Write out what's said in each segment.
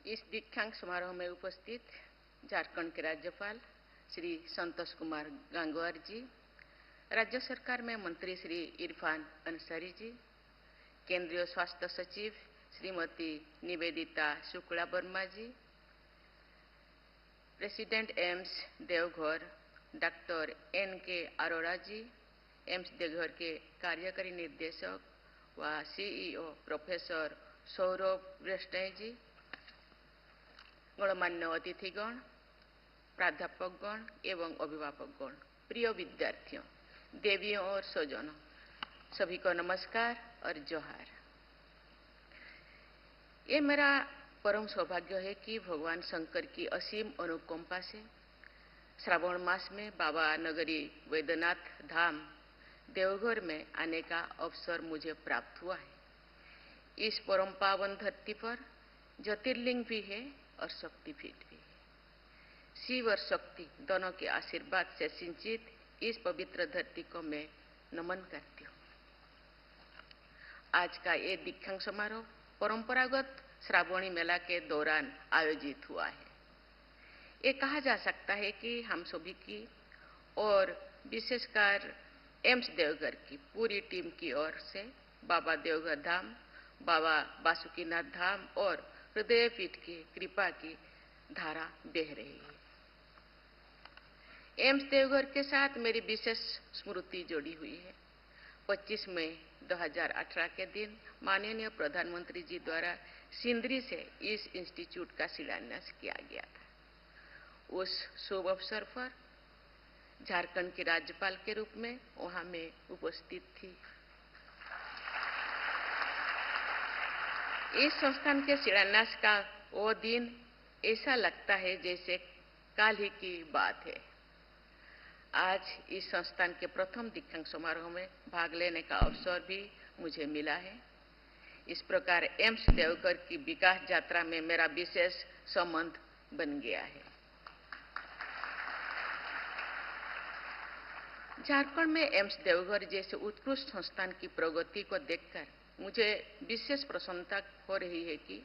इस दीक्षांत समारोह में उपस्थित झारखंड के राज्यपाल श्री संतोष कुमार गंगवार जी, राज्य सरकार में मंत्री श्री इरफान अंसारी जी, केंद्रीय स्वास्थ्य सचिव Shrimati Nivedita Shukla Verma ji, president AIIMS Deoghar doctor NK. Arora ji, AIIMS Deoghar के कार्यकारी निर्देशक व सीईओ प्रोफेसर सौरभ वैष्णव जी, गणमान्य अतिथिगण, प्राध्यापकगण एवं अभिभावकगण, प्रिय विद्यार्थियों, देवियों और स्वजनों, सभी को नमस्कार और जोहार। ये मेरा परम सौभाग्य है कि भगवान शंकर की असीम अनुकंपा से श्रावण मास में बाबा नगरी वैद्यनाथ धाम देवघर में आने का अवसर मुझे प्राप्त हुआ है। इस परम पावन धरती पर ज्योतिर्लिंग भी है और शक्तिपीठ भी है। शिव और शक्ति दोनों के आशीर्वाद से सिंचित इस पवित्र धरती को मैं नमन करती हूँ। आज का ये दीक्षांत समारोह परंपरागत श्रावणी मेला के दौरान आयोजित हुआ है। ये कहा जा सकता है कि हम सभी की और विशेषकर एम्स देवघर की पूरी टीम की ओर से बाबा देवघर धाम, बाबा बासुकीनाथ धाम और हृदय पीठ की कृपा की धारा बह रही है। एम्स देवघर के साथ मेरी विशेष स्मृति जुड़ी हुई है। 25 मई 2018 के दिन माननीय प्रधानमंत्री जी द्वारा सिंदरी से इस इंस्टीट्यूट का शिलान्यास किया गया था। उस शुभ अवसर पर झारखंड के राज्यपाल के रूप में वहां मैं उपस्थित थी। इस संस्थान के शिलान्यास का वो दिन ऐसा लगता है जैसे कल ही की बात है। आज इस संस्थान के प्रथम दीक्षांत समारोह में भाग लेने का अवसर भी मुझे मिला है। इस प्रकार एम्स देवघर की विकास यात्रा में मेरा विशेष संबंध बन गया है। झारखंड में एम्स देवघर जैसे उत्कृष्ट संस्थान की प्रगति को देखकर मुझे विशेष प्रसन्नता हो रही है कि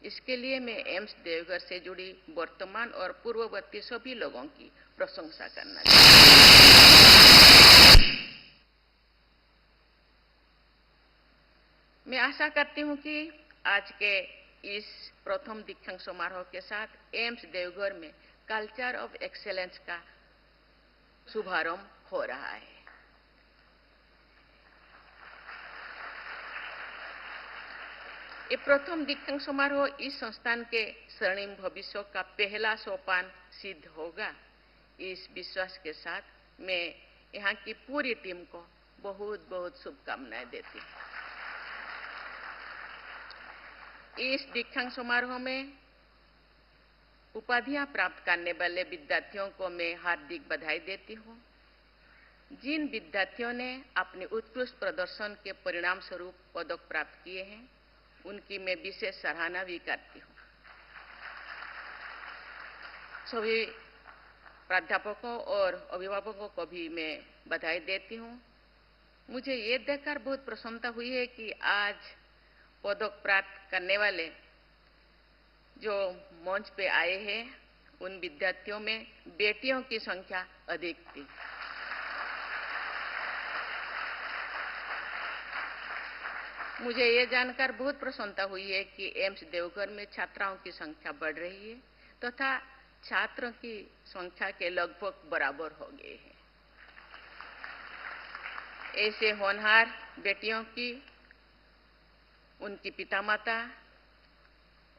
इसके लिए मैं एम्स देवघर से जुड़ी वर्तमान और पूर्ववर्ती सभी लोगों की प्रशंसा करना चाहती हूँ। मैं आशा करती हूँ कि आज के इस प्रथम दीक्षांत समारोह के साथ एम्स देवघर में कल्चर ऑफ एक्सेलेंस का शुभारंभ हो रहा है। ये प्रथम दीक्षांत समारोह इस संस्थान के स्वर्णिम भविष्य का पहला सोपान सिद्ध होगा। इस विश्वास के साथ मैं यहाँ की पूरी टीम को बहुत बहुत शुभकामनाएं देती हूँ। इस दीक्षांत समारोह में उपाधियां प्राप्त करने वाले विद्यार्थियों को मैं हार्दिक बधाई देती हूँ। जिन विद्यार्थियों ने अपने उत्कृष्ट प्रदर्शन के परिणाम स्वरूप पदक प्राप्त किए हैं, उनकी मैं विशेष सराहना भी करती हूँ। सभी प्राध्यापकों और अभिभावकों को भी मैं बधाई देती हूँ। मुझे ये देखकर बहुत प्रसन्नता हुई है कि आज पदक प्राप्त करने वाले जो मंच पे आए हैं, उन विद्यार्थियों में बेटियों की संख्या अधिक थी। मुझे ये जानकर बहुत प्रसन्नता हुई है कि एम्स देवघर में छात्राओं की संख्या बढ़ रही है तथा छात्रों की संख्या के लगभग बराबर हो गए हैं। ऐसे होनहार बेटियों की, उनकी पितामाता,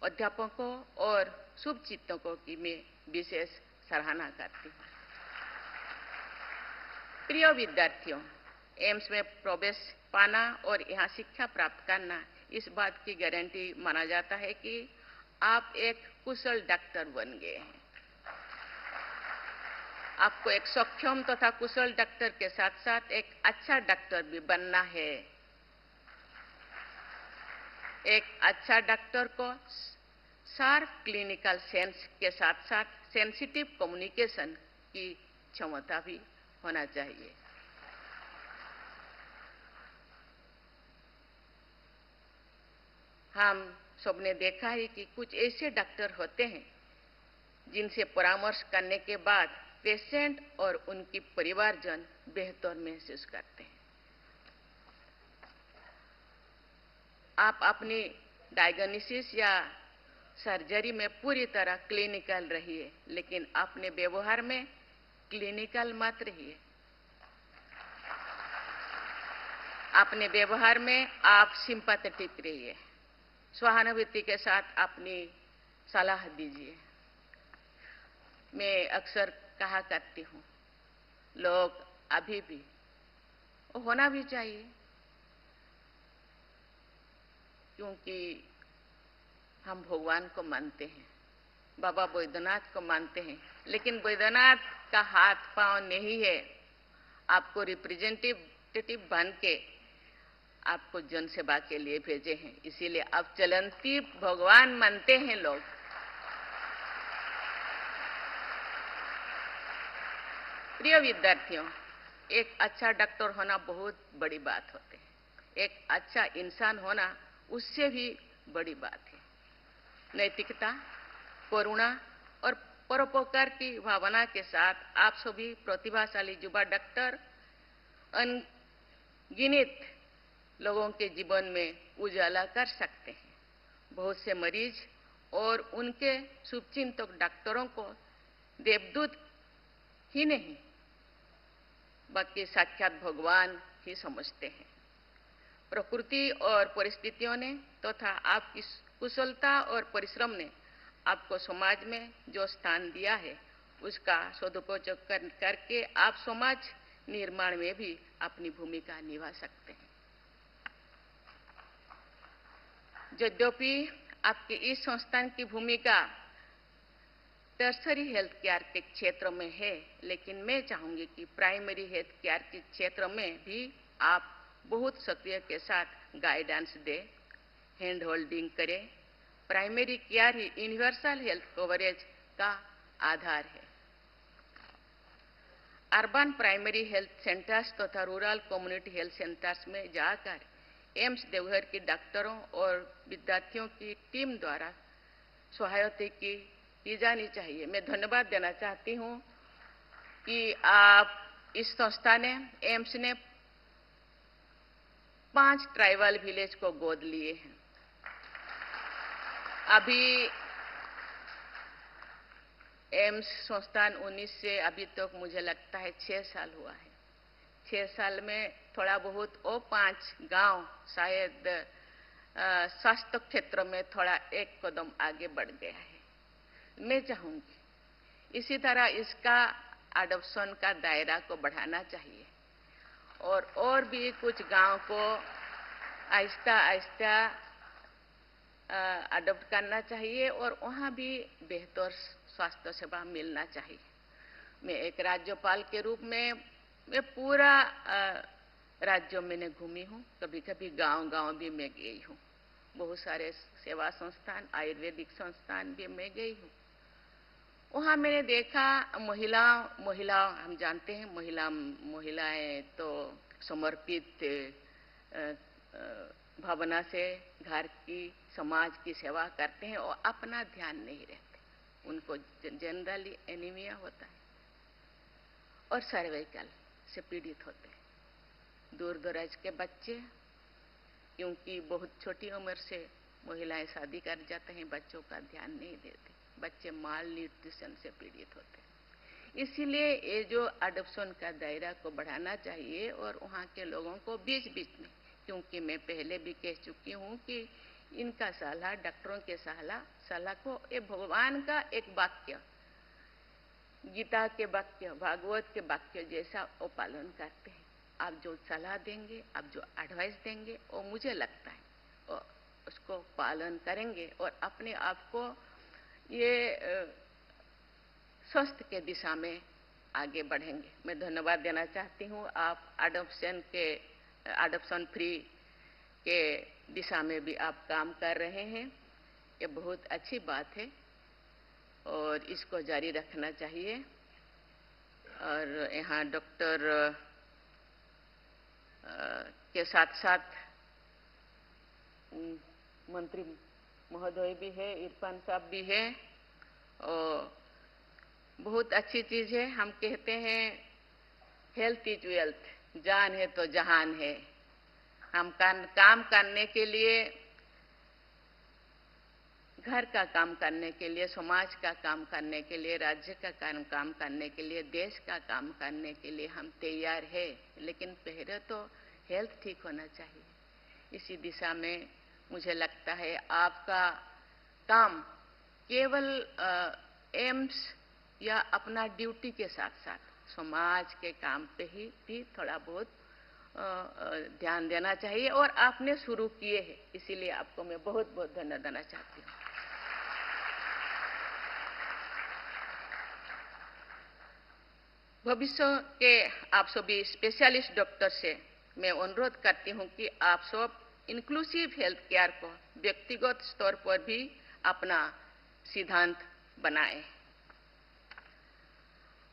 अध्यापकों और शुभचिंतकों की मैं विशेष सराहना करती हूँ। प्रिय विद्यार्थियों, एम्स में प्रवेश पाना और यहाँ शिक्षा प्राप्त करना इस बात की गारंटी माना जाता है कि आप एक कुशल डॉक्टर बन गए हैं। आपको एक सक्षम तथा कुशल डॉक्टर के साथ साथ एक अच्छा डॉक्टर भी बनना है। एक अच्छा डॉक्टर को शार्प क्लिनिकल सेंस के साथ साथ सेंसिटिव कम्युनिकेशन की क्षमता भी होना चाहिए। हम सबने देखा है कि कुछ ऐसे डॉक्टर होते हैं जिनसे परामर्श करने के बाद पेशेंट और उनकी परिवारजन बेहतर महसूस करते हैं। आप अपनी डायग्नोसिस या सर्जरी में पूरी तरह क्लिनिकल रहिए, लेकिन अपने व्यवहार में क्लिनिकल मत रहिए। अपने व्यवहार में आप सिंपैथेटिक रहिए, सहानुभूति के साथ अपनी सलाह दीजिए। मैं अक्सर कहा करती हूँ, लोग अभी भी होना भी चाहिए, क्योंकि हम भगवान को मानते हैं, बाबा बैद्यनाथ को मानते हैं, लेकिन बैद्यनाथ का हाथ पांव नहीं है। आपको रिप्रेजेंटेटिव बन के आपको जन सेवा के लिए भेजे हैं, इसीलिए आप चलंती भगवान मानते हैं लोग। प्रिय विद्यार्थियों, एक अच्छा डॉक्टर होना बहुत बड़ी बात होती है। एक अच्छा इंसान होना उससे भी बड़ी बात है। नैतिकता, करुणा और परोपकार की भावना के साथ आप सभी प्रतिभाशाली युवा डॉक्टर अनगिनत लोगों के जीवन में उजाला कर सकते हैं। बहुत से मरीज और उनके शुभचिंतक डॉक्टरों को देवदूत ही नहीं बल्कि साक्षात भगवान ही समझते हैं। प्रकृति और परिस्थितियों ने तथा आपकी कुशलता और परिश्रम ने आपको समाज में जो स्थान दिया है, उसका सदुपयोग करके आप समाज निर्माण में भी अपनी भूमिका निभा सकते हैं। यद्यपि आपके इस संस्थान की भूमिका टर्सरी हेल्थ केयर के क्षेत्र में है, लेकिन मैं चाहूंगी कि प्राइमरी हेल्थ केयर के क्षेत्र में भी आप बहुत सक्रिय के साथ गाइडेंस दे, हैंड होल्डिंग करें। प्राइमरी केयर ही यूनिवर्सल हेल्थ कवरेज का आधार है। अर्बन प्राइमरी हेल्थ सेंटर्स तथा रूरल कम्युनिटी हेल्थ सेंटर्स में जाकर एम्स देवघर के डॉक्टरों और विद्यार्थियों की टीम द्वारा सहायता की जानी चाहिए। मैं धन्यवाद देना चाहती हूं कि आप इस संस्था ने, एम्स ने 5 ट्राइबल विलेज को गोद लिए हैं। अभी एम्स संस्थान 19 से अभी तक मुझे लगता है 6 साल हुआ है। 6 साल में थोड़ा बहुत वो 5 गांव शायद स्वास्थ्य क्षेत्र में थोड़ा एक कदम आगे बढ़ गया है। मैं चाहूंगी इसी तरह इसका अडॉप्शन का दायरा को बढ़ाना चाहिए और भी कुछ गांव को आहिस्ता आहिस्ता अडॉप्ट करना चाहिए और वहां भी बेहतर स्वास्थ्य सेवा मिलना चाहिए। मैं एक राज्यपाल के रूप में मैं पूरा राज्य में घूमी हूँ, कभी कभी गांव भी मैं गई हूँ। बहुत सारे सेवा संस्थान, आयुर्वेदिक संस्थान भी मैं गई हूँ। वहां मैंने देखा महिला हम जानते हैं महिलाएं तो समर्पित भावना से घर की समाज की सेवा करते हैं और अपना ध्यान नहीं रहते। उनको जनरली एनीमिया होता है और सर्वाइकल से पीड़ित होते हैं। दूर दराज के बच्चे, क्योंकि बहुत छोटी उम्र से महिलाएं शादी कर जाते हैं, बच्चों का ध्यान नहीं देते, बच्चे माल न्यूट्रिशन से पीड़ित होते हैं। इसीलिए ये जो अडॉप्शन का दायरा को बढ़ाना चाहिए और वहाँ के लोगों को बीच बीच में, क्योंकि मैं पहले भी कह चुकी हूँ कि इनका सलाह, डॉक्टरों के सलाह को ये भगवान का एक वाक्य, गीता के वाक्य, भागवत के वाक्य जैसा वो पालन करते हैं। आप जो सलाह देंगे, आप जो एडवाइस देंगे, वो मुझे लगता है और उसको पालन करेंगे और अपने आप को ये स्वस्थ के दिशा में आगे बढ़ेंगे। मैं धन्यवाद देना चाहती हूँ। आप अडॉप्शन फ्री के दिशा में भी आप काम कर रहे हैं, ये बहुत अच्छी बात है और इसको जारी रखना चाहिए। और यहाँ डॉक्टर के साथ साथ मंत्री महोदय भी है, इरफान साहब भी है, और बहुत अच्छी चीज है। हम कहते हैं हेल्थ इज वेल्थ, जान है तो जहान है। हम काम करने के लिए, घर का काम करने के लिए, समाज का काम करने के लिए, राज्य का काम करने के लिए, देश का काम करने के लिए हम तैयार है, लेकिन पहले तो हेल्थ ठीक होना चाहिए। इसी दिशा में मुझे लगता है आपका काम केवल एम्स या अपना ड्यूटी के साथ साथ समाज के काम पे ही भी थोड़ा बहुत ध्यान देना चाहिए, और आपने शुरू किए हैं, इसीलिए आपको मैं बहुत बहुत धन्यवाद देना चाहती हूँ। भविष्य के आप सभी स्पेशलिस्ट डॉक्टर से मैं अनुरोध करती हूं कि आप सब इंक्लूसिव हेल्थ केयर को व्यक्तिगत स्तर पर भी अपना सिद्धांत बनाएं।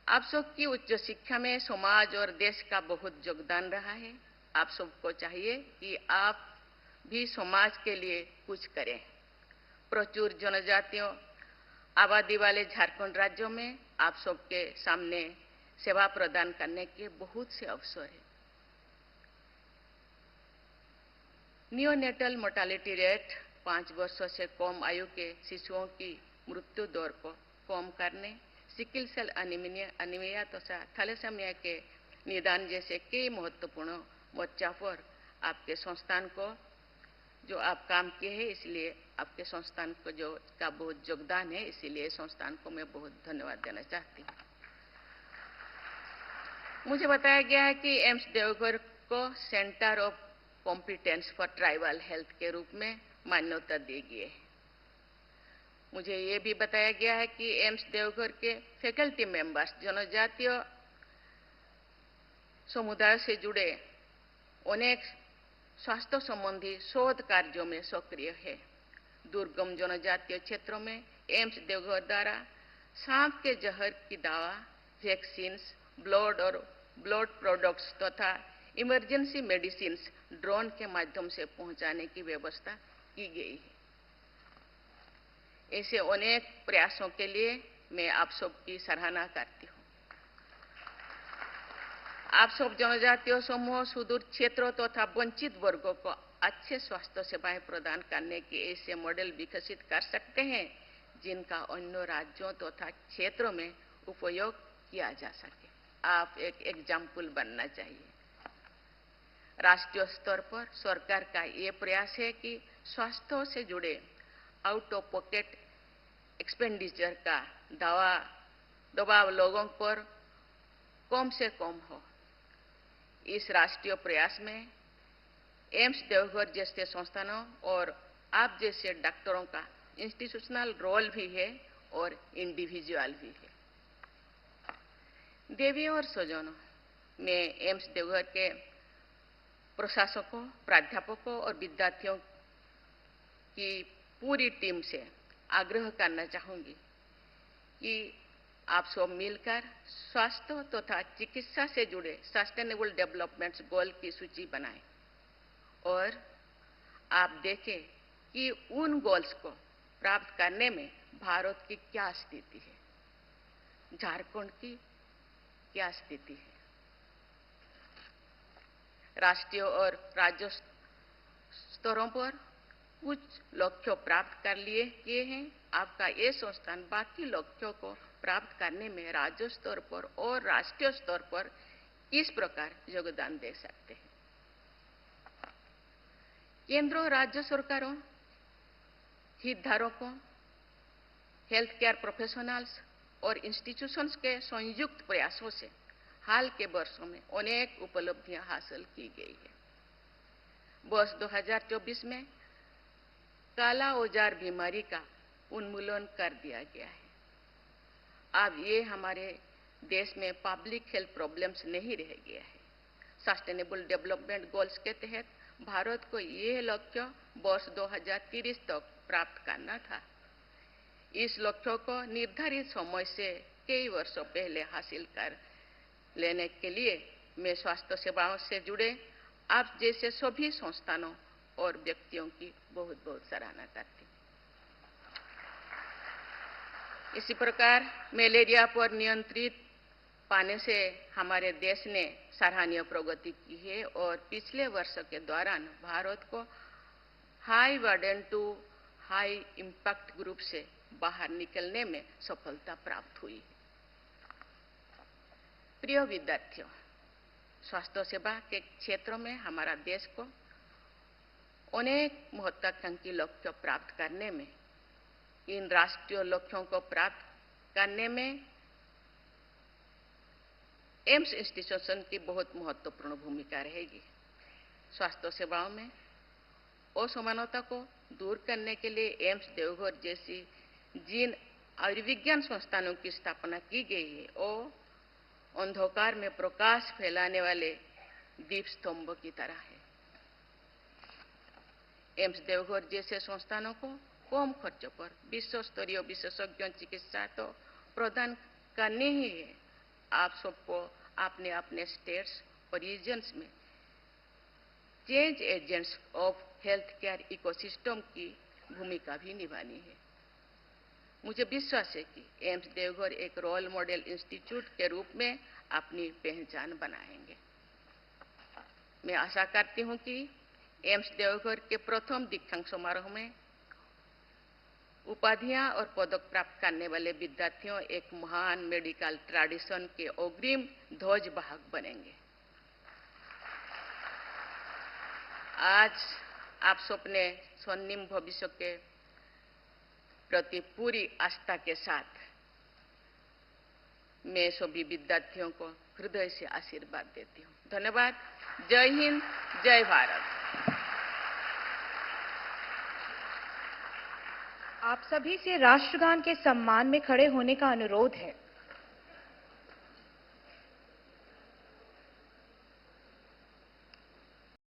आप सबकी उच्च शिक्षा में समाज और देश का बहुत योगदान रहा है। आप सबको चाहिए कि आप भी समाज के लिए कुछ करें। प्रचुर जनजातियों आबादी वाले झारखंड राज्यों में आप सबके सामने सेवा प्रदान करने के बहुत से अवसर हैं। नियोनेटल मोर्टालिटी रेट 5 वर्षों से कम आयु के शिशुओं की मृत्यु दर को कम करने, सिकल सेल एनीमिया तथा थैलेसीमिया के निदान जैसे कई महत्वपूर्ण मोर्चा पर आपके संस्थान को जो आप काम किए हैं, इसलिए आपके संस्थान को जो का बहुत योगदान है, इसीलिए संस्थान को मैं बहुत धन्यवाद देना चाहती हूँ। मुझे बताया गया है कि एम्स देवघर को centre of competence for tribal health के रूप में मान्यता दी गई है। मुझे ये भी बताया गया है कि एम्स देवघर के फैकल्टी मेंबर्स जनजातीय समुदाय से जुड़े अनेक स्वास्थ्य संबंधी शोध कार्यों में सक्रिय है। दुर्गम जनजातीय क्षेत्रों में एम्स देवघर द्वारा सांप के जहर की दवा, वैक्सीन्स, ब्लड प्रोडक्ट्स तथा इमरजेंसी मेडिसिन ड्रोन के माध्यम से पहुंचाने की व्यवस्था की गई है। ऐसे अनेक प्रयासों के लिए मैं आप सबकी सराहना करती हूं। आप सब जनजातीय समूह, सुदूर क्षेत्रों तथा वंचित वर्गों को अच्छे स्वास्थ्य सेवाएं प्रदान करने के ऐसे मॉडल विकसित कर सकते हैं जिनका अन्य राज्यों तथा क्षेत्रों में उपयोग किया जा सके। आप एक एग्जाम्पल बनना चाहिए। राष्ट्रीय स्तर पर सरकार का ये प्रयास है कि स्वास्थ्य से जुड़े आउट ऑफ पॉकेट एक्सपेंडिचर का दबाव लोगों पर कम से कम हो। इस राष्ट्रीय प्रयास में एम्स देवघर जैसे संस्थानों और आप जैसे डॉक्टरों का इंस्टीट्यूशनल रोल भी है और इंडिविजुअल भी है। देवियों और स्वजनों, मैं एम्स देवघर के प्रशासकों, प्राध्यापकों और विद्यार्थियों की पूरी टीम से आग्रह करना चाहूंगी कि आप सब मिलकर स्वास्थ्य तथा चिकित्सा से जुड़े सस्टेनेबल डेवलपमेंट गोल की सूची बनाएं और आप देखें कि उन गोल्स को प्राप्त करने में भारत की क्या स्थिति है, झारखंड की क्या स्थिति है। राष्ट्रीय और राज्य स्तरों पर कुछ लक्ष्य प्राप्त कर लिए किए हैं। आपका ये संस्थान बाकी लक्ष्यों को प्राप्त करने में राज्य स्तर पर और राष्ट्रीय स्तर पर किस प्रकार योगदान दे सकते हैं। केंद्र और राज्य सरकारों, हितधारकों, हेल्थ केयर प्रोफेशनल्स और इंस्टीट्यूशंस के संयुक्त प्रयासों से हाल के वर्षों में अनेक उपलब्धियां हासिल की गई है। वर्ष 2024 में काला औजार बीमारी का उन्मूलन कर दिया गया है। अब ये हमारे देश में पब्लिक हेल्थ प्रॉब्लम्स नहीं रह गया है। सस्टेनेबल डेवलपमेंट गोल्स के तहत भारत को यह लक्ष्य वर्ष 2030 तक प्राप्त करना था। इस लक्ष्य को निर्धारित समय से कई वर्षों पहले हासिल कर लेने के लिए मैं स्वास्थ्य सेवाओं से जुड़े आप जैसे सभी संस्थानों और व्यक्तियों की बहुत बहुत सराहना करती हूँ। इसी प्रकार मलेरिया पर नियंत्रित पाने से हमारे देश ने सराहनीय प्रगति की है और पिछले वर्ष के दौरान भारत को high burden to high impact group से बाहर निकलने में सफलता प्राप्त हुई है। प्रिय विद्यार्थियों, स्वास्थ्य सेवा के क्षेत्र में हमारा देश को अनेक महत्वाकांक्षी लक्ष्य प्राप्त करने में, इन राष्ट्रीय लक्ष्यों को प्राप्त करने में एम्स इंस्टीट्यूशन की बहुत महत्वपूर्ण भूमिका रहेगी। स्वास्थ्य सेवाओं में असमानता को दूर करने के लिए एम्स देवघर जैसी जिन आयुर्विज्ञान संस्थानों की स्थापना की गई है और अंधकार में प्रकाश फैलाने वाले दीप स्तंभ की तरह है। एम्स देवघर जैसे संस्थानों को कम खर्च पर विश्व स्तरीय विशेषज्ञ चिकित्सा तो प्रदान करनी ही है। आप सबको अपने अपने स्टेट्स और रीजन्स में change agents of health care ecosystem की भूमिका भी निभानी है। मुझे विश्वास है कि एम्स देवघर एक रोल मॉडल इंस्टीट्यूट के रूप में अपनी पहचान बनाएंगे। मैं आशा करती हूं कि एम्स देवघर के प्रथम दीक्षांत समारोह में उपाधियां और पदक प्राप्त करने वाले विद्यार्थियों एक महान मेडिकल ट्रेडिशन के अग्रिम ध्वज वाहक बनेंगे। आज आप सबने स्वर्णिम भविष्य के प्रति पूरी आस्था के साथ मैं सभी विद्यार्थियों को हृदय से आशीर्वाद देती हूं। धन्यवाद। जय हिंद, जय भारत। आप सभी से राष्ट्रगान के सम्मान में खड़े होने का अनुरोध है।